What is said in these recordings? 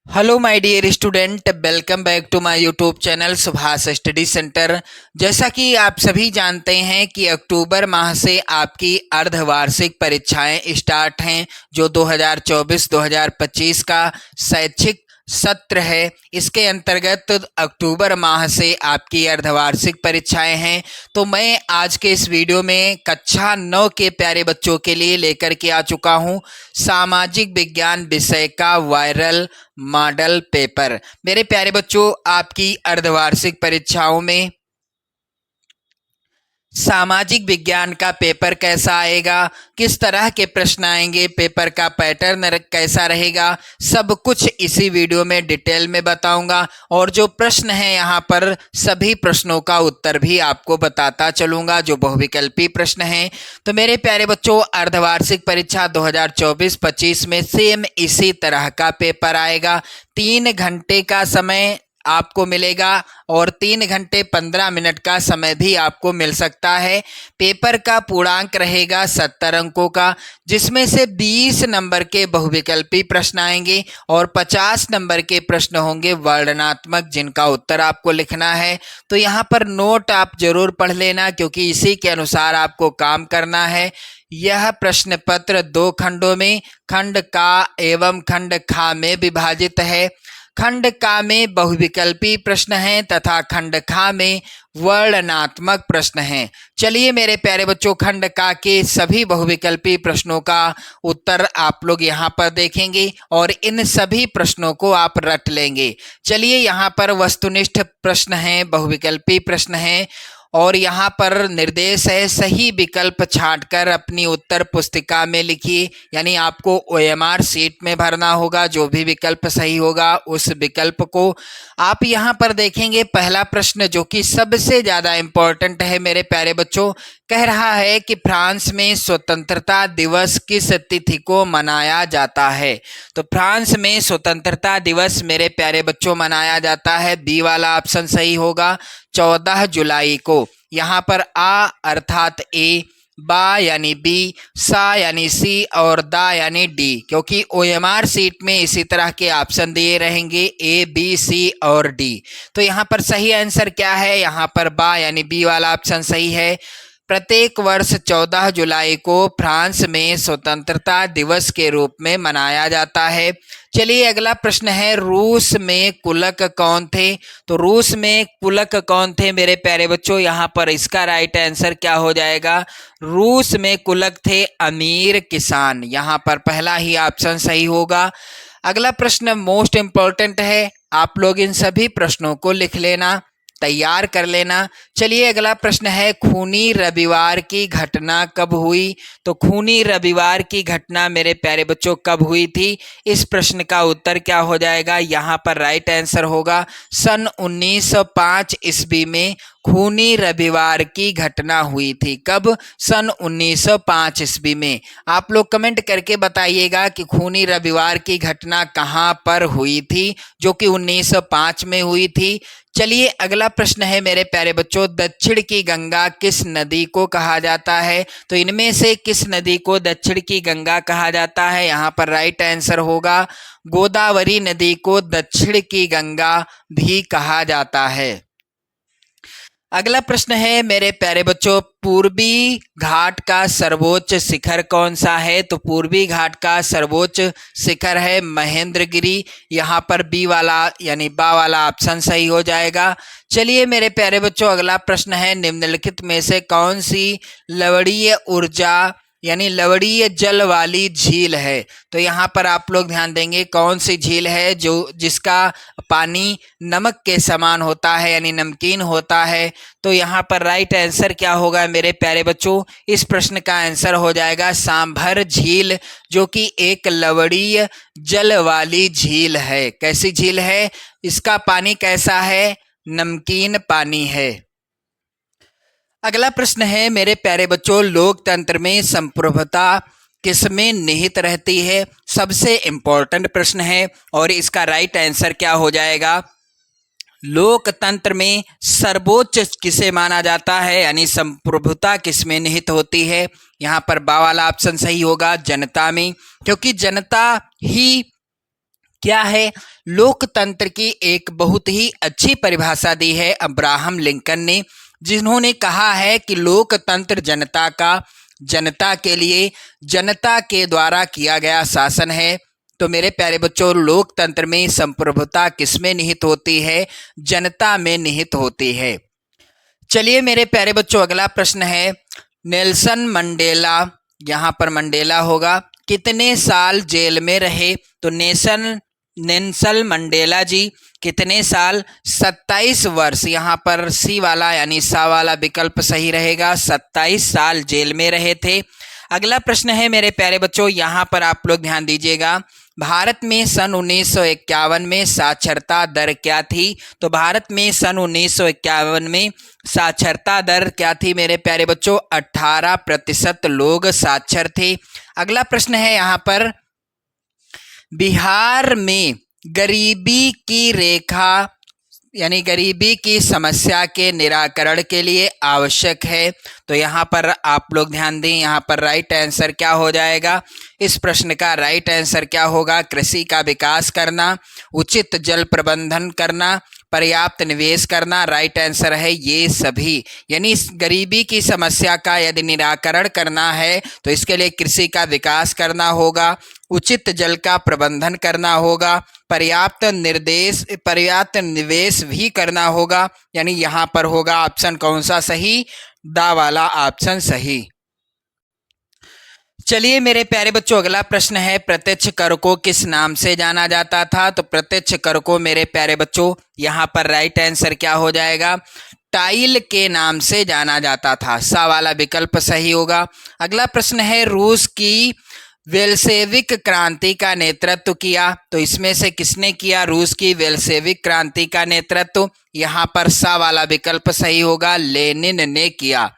Hello my dear student, welcome back to my YouTube channel Subhash study centre. जैसा कि आप सभी जानते हैं कि अक्टूबर माह से आपकी अर्धवार्षिक परीक्षाएं स्टार्ट हैं, जो 2024-2025 का शैक्षिक सत्र है। इसके अंतर्गत अक्टूबर माह से आपकी अर्धवार्षिक परीक्षाएं हैं। तो मैं आज के इस वीडियो में कक्षा 9 के प्यारे बच्चों के लिए लेकर के आ चुका हूं सामाजिक विज्ञान विषय का वायरल मॉडल पेपर। मेरे प्यारे बच्चों, आपकी अर्धवार्षिक परीक्षाओं में सामाजिक विज्ञान का पेपर कैसा आएगा, किस तरह के प्रश्न आएंगे, पेपर का पैटर्न कैसा रहेगा, सब कुछ इसी वीडियो में डिटेल में बताऊंगा। और जो प्रश्न है यहाँ पर सभी प्रश्नों का उत्तर भी आपको बताता चलूंगा, जो बहुविकल्पी प्रश्न हैं। तो मेरे प्यारे बच्चों, अर्धवार्षिक परीक्षा 2024-25 में सेम इसी तरह का पेपर आएगा। 3 घंटे का समय आपको मिलेगा और 3 घंटे 15 मिनट का समय भी आपको मिल सकता है। पेपर का पूर्णांक रहेगा 70 अंकों का, जिसमें से 20 नंबर के बहुविकल्पी प्रश्न आएंगे और 50 नंबर के प्रश्न होंगे वर्णनात्मक, जिनका उत्तर आपको लिखना है। तो यहाँ पर नोट आप जरूर पढ़ लेना, क्योंकि इसी के अनुसार आपको काम करना है। यह प्रश्न पत्र 2 खंडों में, खंड का एवं खंड खा में विभाजित है। खंड का में बहुविकल्पी प्रश्न हैं तथा खंड खा में वर्णनात्मक प्रश्न हैं। चलिए मेरे प्यारे बच्चों, खंड का के सभी बहुविकल्पी प्रश्नों का उत्तर आप लोग यहाँ पर देखेंगे और इन सभी प्रश्नों को आप रट लेंगे। चलिए, यहाँ पर वस्तुनिष्ठ प्रश्न हैं, बहुविकल्पी प्रश्न हैं और यहाँ पर निर्देश है सही विकल्प छांटकर अपनी उत्तर पुस्तिका में लिखिए। यानी आपको ओएमआर शीट में भरना होगा, जो भी विकल्प सही होगा उस विकल्प को आप यहाँ पर देखेंगे। पहला प्रश्न जो कि सबसे ज़्यादा इम्पोर्टेंट है मेरे प्यारे बच्चों, कह रहा है कि फ्रांस में स्वतंत्रता दिवस किस तिथि को मनाया जाता है। तो फ्रांस में स्वतंत्रता दिवस मेरे प्यारे बच्चों मनाया जाता है, बी वाला ऑप्शन सही होगा, 14 जुलाई को। यहाँ पर आ अर्थात ए, बा यानी बी, सा यानी सी और दा यानी डी, क्योंकि ओएमआर सीट में इसी तरह के ऑप्शन दिए रहेंगे ए, बी, सी और डी। तो यहाँ पर सही आंसर क्या है, यहाँ पर बा यानी बी वाला ऑप्शन सही है। प्रत्येक वर्ष 14 जुलाई को फ्रांस में स्वतंत्रता दिवस के रूप में मनाया जाता है। चलिए अगला प्रश्न है, रूस में कुलक कौन थे। तो रूस में कुलक कौन थे मेरे प्यारे बच्चों, यहाँ पर इसका राइट आंसर क्या हो जाएगा, रूस में कुलक थे अमीर किसान। यहाँ पर पहला ही ऑप्शन सही होगा। अगला प्रश्न मोस्ट इम्पोर्टेंट है, आप लोग इन सभी प्रश्नों को लिख लेना, तैयार कर लेना। चलिए अगला प्रश्न है, खूनी रविवार की घटना कब हुई। तो खूनी रविवार की घटना मेरे प्यारे बच्चों कब हुई थी, इस प्रश्न का उत्तर क्या हो जाएगा, यहाँ पर राइट आंसर होगा सन 1905 ईस्वी में खूनी रविवार की घटना हुई थी। कब, सन 1905 ईस्वी में। आप लोग कमेंट करके बताइएगा कि खूनी रविवार की घटना कहाँ पर हुई थी, जो कि 1905 में हुई थी। चलिए अगला प्रश्न है मेरे प्यारे बच्चों, दक्षिण की गंगा किस नदी को कहा जाता है। तो इनमें से किस नदी को दक्षिण की गंगा कहा जाता है, यहाँ पर राइट आंसर होगा गोदावरी नदी को दक्षिण की गंगा भी कहा जाता है। अगला प्रश्न है मेरे प्यारे बच्चों, पूर्वी घाट का सर्वोच्च शिखर कौन सा है। तो पूर्वी घाट का सर्वोच्च शिखर है महेंद्रगिरी। यहाँ पर बी वाला यानी बा वाला ऑप्शन सही हो जाएगा। चलिए मेरे प्यारे बच्चों, अगला प्रश्न है, निम्नलिखित में से कौन सी लवणीय ऊर्जा यानी लवणीय जल वाली झील है। तो यहाँ पर आप लोग ध्यान देंगे, कौन सी झील है जो जिसका पानी नमक के समान होता है यानी नमकीन होता है। तो यहाँ पर राइट आंसर क्या होगा मेरे प्यारे बच्चों, इस प्रश्न का आंसर हो जाएगा सांभर झील, जो कि एक लवणीय जल वाली झील है। कैसी झील है, इसका पानी कैसा है, नमकीन पानी है। अगला प्रश्न है मेरे प्यारे बच्चों, लोकतंत्र में संप्रभुता किसमें निहित रहती है। सबसे इंपॉर्टेंट प्रश्न है और इसका राइट आंसर क्या हो जाएगा, लोकतंत्र में सर्वोच्च किसे माना जाता है यानी संप्रभुता किसमें निहित होती है। यहाँ पर बा वाला ऑप्शन सही होगा, जनता में, क्योंकि जनता ही क्या है? लोकतंत्र की एक बहुत ही अच्छी परिभाषा दी है अब्राहम लिंकन ने, जिन्होंने कहा है कि लोकतंत्र जनता का, जनता के लिए, जनता के द्वारा किया गया शासन है। तो मेरे प्यारे बच्चों, लोकतंत्र में संप्रभुता किसमें निहित होती है? जनता में निहित होती है। चलिए मेरे प्यारे बच्चों, अगला प्रश्न है, नेल्सन मंडेला, यहाँ पर मंडेला होगा, कितने साल जेल में रहे? तो नेल्सन मंडेला जी कितने साल? 27 वर्ष, यहाँ पर सी वाला यानी सा वाला विकल्प सही रहेगा, 27 साल जेल में रहे थे। अगला प्रश्न है मेरे प्यारे बच्चों, यहाँ पर आप लोग ध्यान दीजिएगा, भारत में सन 1951 में साक्षरता दर क्या थी? तो भारत में सन 1951 में साक्षरता दर क्या थी मेरे प्यारे बच्चों? 18% लोग साक्षर थे। अगला प्रश्न है यहाँ पर, बिहार में गरीबी की रेखा यानी गरीबी की समस्या के निराकरण के लिए आवश्यक है। तो यहाँ पर आप लोग ध्यान दें, यहाँ पर राइट आंसर क्या हो जाएगा? इस प्रश्न का राइट आंसर क्या होगा? कृषि का विकास करना, उचित जल प्रबंधन करना, पर्याप्त निवेश करना। राइट आंसर है ये सभी। यानी इस गरीबी की समस्या का यदि निराकरण करना है तो इसके लिए कृषि का विकास करना होगा, उचित जल का प्रबंधन करना होगा, पर्याप्त निवेश भी करना होगा। यानी यहाँ पर होगा ऑप्शन कौन सा सही? दा वाला ऑप्शन सही। चलिए मेरे प्यारे बच्चों, अगला प्रश्न है, प्रत्यक्ष कर को किस नाम से जाना जाता था? तो प्रत्यक्ष कर को मेरे प्यारे बच्चों, यहाँ पर राइट आंसर क्या हो जाएगा? टाइल के नाम से जाना जाता था, सा वाला विकल्प सही होगा। अगला प्रश्न है, रूस की वेल्सेविक क्रांति का नेतृत्व किया? तो इसमें से किसने किया रूस की वेल्सेविक क्रांति का नेतृत्व? यहाँ पर सा वाला विकल्प सही होगा, लेनिन ने किया।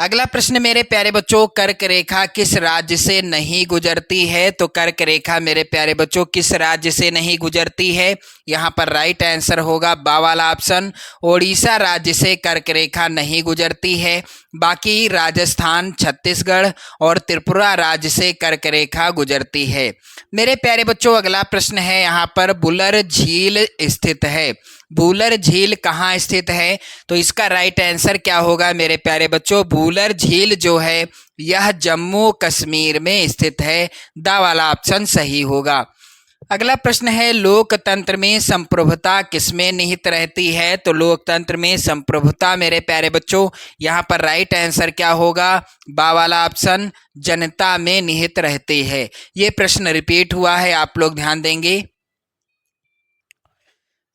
अगला प्रश्न मेरे प्यारे बच्चों, कर्क रेखा किस राज्य से नहीं गुजरती है? तो कर्क रेखा मेरे प्यारे बच्चों किस राज्य से नहीं गुजरती है? यहाँ पर राइट आंसर होगा बा वाला ऑप्शन, ओडिशा राज्य से कर्क रेखा नहीं गुजरती है। बाकी राजस्थान, छत्तीसगढ़ और त्रिपुरा राज्य से कर्क रेखा गुजरती है। मेरे प्यारे बच्चों, अगला प्रश्न है, यहाँ पर बुलर झील स्थित है। बुलर झील कहाँ स्थित है? तो इसका राइट आंसर क्या होगा मेरे प्यारे बच्चों? बुलर झील जो है यह जम्मू कश्मीर में स्थित है, दा वाला ऑप्शन सही होगा। अगला प्रश्न है, लोकतंत्र में संप्रभुता किसमें निहित रहती है? तो लोकतंत्र में संप्रभुता मेरे प्यारे बच्चों, यहाँ पर राइट आंसर क्या होगा? बा वाला ऑप्शन, जनता में निहित रहती है। ये प्रश्न रिपीट हुआ है, आप लोग ध्यान देंगे।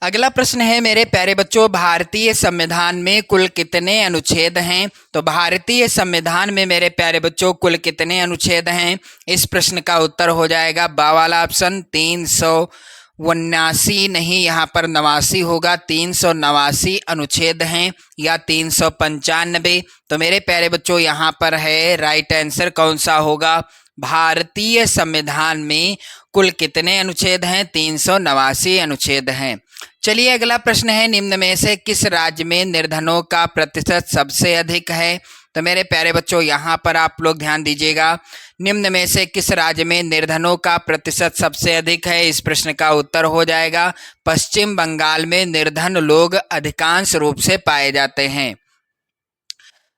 अगला प्रश्न है मेरे प्यारे बच्चों, भारतीय संविधान में कुल कितने अनुच्छेद हैं? तो भारतीय संविधान में मेरे प्यारे बच्चों कुल कितने अनुच्छेद हैं? इस प्रश्न का उत्तर हो जाएगा बा वाला ऑप्शन, 379 नहीं, यहाँ पर 89 होगा, 389 अनुच्छेद हैं या 395। तो मेरे प्यारे बच्चों यहाँ पर है राइट आंसर कौन सा होगा? भारतीय संविधान में कुल कितने अनुच्छेद हैं? 389 अनुच्छेद हैं। चलिए अगला प्रश्न है, निम्न में से किस राज्य में निर्धनों का प्रतिशत सबसे अधिक है? तो मेरे प्यारे बच्चों यहाँ पर आप लोग ध्यान दीजिएगा, निम्न में से किस राज्य में निर्धनों का प्रतिशत सबसे अधिक है? इस प्रश्न का उत्तर हो जाएगा पश्चिम बंगाल में निर्धन लोग अधिकांश रूप से पाए जाते हैं।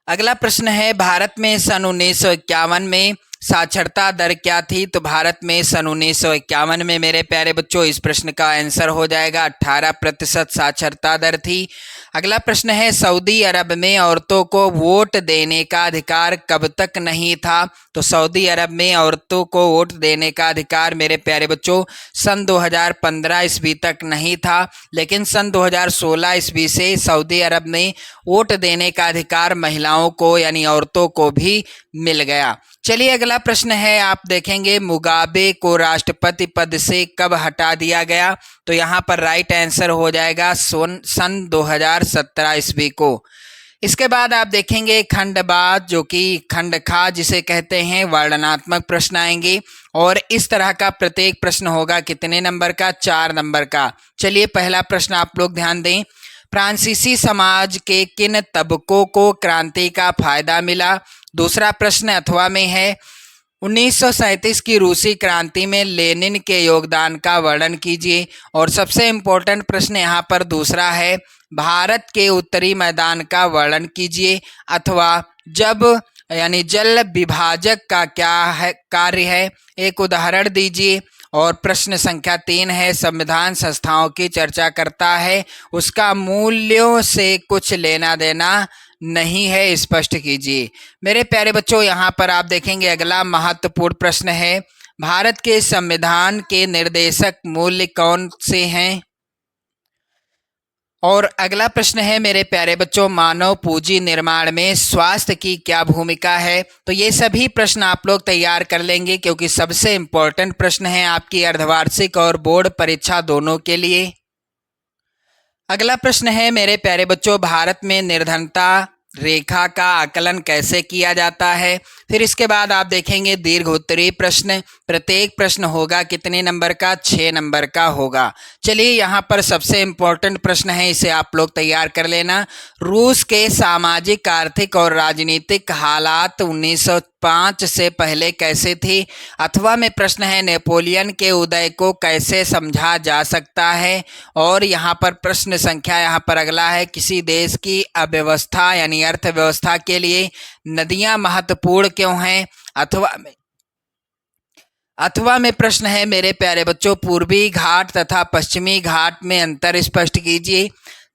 अगला प्रश्न है, भारत में सन 1951 में साक्षरता दर क्या थी? तो भारत में सन 1951 में मेरे प्यारे बच्चों इस प्रश्न का आंसर हो जाएगा 18% साक्षरता दर थी। अगला प्रश्न है, सऊदी अरब में औरतों को वोट देने का अधिकार कब तक नहीं था? तो सऊदी अरब में औरतों को वोट देने का अधिकार मेरे प्यारे बच्चों सन 2015 ईस्वी तक नहीं था, लेकिन सन 2016 ईस्वी से सऊदी अरब में वोट देने का अधिकार महिलाओं को यानी औरतों को भी मिल गया। चलिए अगला प्रश्न है, आप देखेंगे मुगाबे को राष्ट्रपति पद से कब हटा दिया गया? तो यहाँ पर राइट आंसर हो जाएगा सन 2017 ईस्वी को। इसके बाद आप देखेंगे खंडबाद, जो कि खंड खा जिसे कहते हैं, वर्णनात्मक प्रश्न आएंगे और इस तरह का प्रत्येक प्रश्न होगा कितने नंबर का? 4 नंबर का। चलिए पहला प्रश्न आप लोग ध्यान दें, फ्रांसीसी समाज के किन तबकों को क्रांति का फायदा मिला? दूसरा प्रश्न अथवा में है, 1937 की रूसी क्रांति में लेनिन के योगदान का वर्णन कीजिए। और सबसे इम्पोर्टेंट प्रश्न यहाँ पर दूसरा है, भारत के उत्तरी मैदान का वर्णन कीजिए, अथवा जब यानी जल विभाजक का क्या है कार्य है, एक उदाहरण दीजिए। और प्रश्न संख्या 3 है, संविधान संस्थाओं की चर्चा करता है, उसका मूल्यों से कुछ लेना देना नहीं है, स्पष्ट कीजिए। मेरे प्यारे बच्चों, यहाँ पर आप देखेंगे अगला महत्वपूर्ण प्रश्न है, भारत के संविधान के निर्देशक मूल्य कौन से हैं। और अगला प्रश्न है मेरे प्यारे बच्चों, मानव पूंजी निर्माण में स्वास्थ्य की क्या भूमिका है। तो ये सभी प्रश्न आप लोग तैयार कर लेंगे, क्योंकि सबसे इम्पोर्टेंट प्रश्न है आपकी अर्धवार्षिक और बोर्ड परीक्षा दोनों के लिए। अगला प्रश्न है मेरे प्यारे बच्चों, भारत में निर्धनता रेखा का आकलन कैसे किया जाता है। फिर इसके बाद आप देखेंगे दीर्घ उत्तरीय प्रश्न, प्रत्येक प्रश्न होगा कितने नंबर का, 6 नंबर का होगा। चलिए यहाँ पर सबसे इम्पोर्टेंट प्रश्न है, इसे आप लोग तैयार कर लेना। रूस के सामाजिक, आर्थिक और राजनीतिक हालात 1905 से पहले कैसे थी। अथवा में प्रश्न है, नेपोलियन के उदय को कैसे समझा जा सकता है। और यहाँ पर प्रश्न संख्या यहाँ पर अगला है, किसी देश की अव्यवस्था यानी अर्थव्यवस्था के लिए नदियां महत्वपूर्ण क्यों हैं। अथवा में प्रश्न है मेरे प्यारे बच्चों, पूर्वी घाट तथा पश्चिमी घाट में अंतर स्पष्ट कीजिए।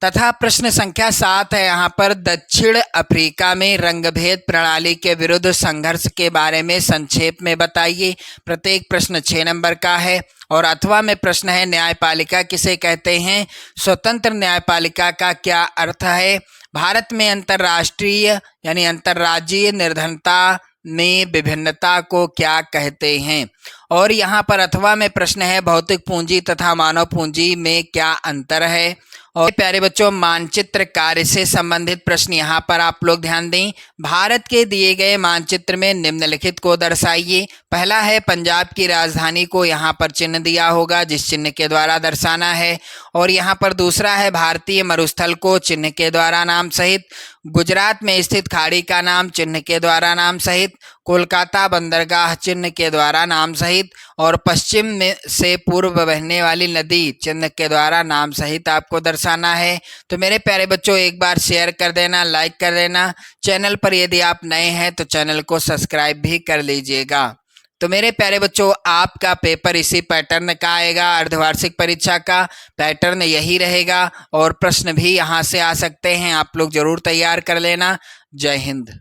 तथा प्रश्न संख्या 7 है, यहाँ पर दक्षिण अफ्रीका में रंगभेद प्रणाली के विरुद्ध संघर्ष के बारे में संक्षेप में बताइए। प्रत्येक प्रश्न 6 नंबर का है। और अथवा में प्रश्न है, न्यायपालिका किसे कहते हैं। स्वतंत्र न्यायपालिका का क्या अर्थ है। भारत में अंतर्राष्ट्रीय यानी अंतर्राज्यीय निर्धनता में विभिन्नता को क्या कहते हैं। और यहाँ पर अथवा में प्रश्न है, भौतिक पूंजी तथा मानव पूंजी में क्या अंतर है। और प्यारे बच्चों, मानचित्र कार्य से संबंधित प्रश्न यहाँ पर आप लोग ध्यान दें। भारत के दिए गए मानचित्र में निम्नलिखित को दर्शाइए। पहला है, पंजाब की राजधानी को यहाँ पर चिन्ह दिया होगा, जिस चिन्ह के द्वारा दर्शाना है। और यहाँ पर दूसरा है, भारतीय मरुस्थल को चिन्ह के द्वारा नाम सहित, गुजरात में स्थित खाड़ी का नाम चिन्ह के द्वारा नाम सहित, कोलकाता बंदरगाह चिन्ह के द्वारा नाम सहित, और पश्चिम में से पूर्व बहने वाली नदी चिन्ह के द्वारा नाम सहित आपको दर्शाना है। तो मेरे प्यारे बच्चों, एक बार शेयर कर देना, लाइक कर देना। चैनल पर यदि आप नए हैं तो चैनल को सब्सक्राइब भी कर लीजिएगा। तो मेरे प्यारे बच्चों, आपका पेपर इसी पैटर्न का आएगा। अर्धवार्षिक परीक्षा का पैटर्न यही रहेगा और प्रश्न भी यहाँ से आ सकते हैं। आप लोग जरूर तैयार कर लेना। जय हिंद।